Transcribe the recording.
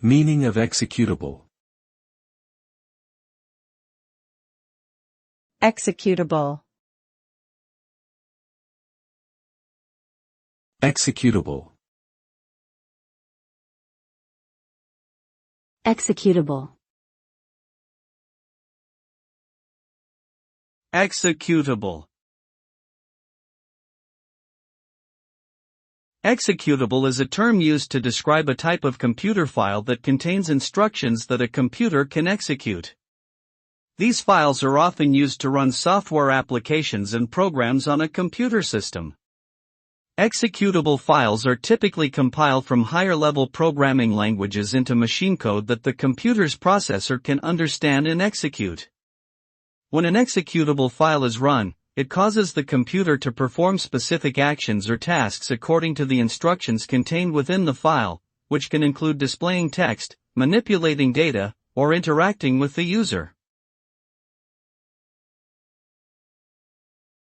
Meaning of executable. Executable. Executable. Executable. Executable. Executable is a term used to describe a type of computer file that contains instructions that a computer can execute. These files are often used to run software applications and programs on a computer system. Executable files are typically compiled from higher-level programming languages into machine code that the computer's processor can understand and execute. When an executable file is run, it causes the computer to perform specific actions or tasks according to the instructions contained within the file, which can include displaying text, manipulating data, or interacting with the user.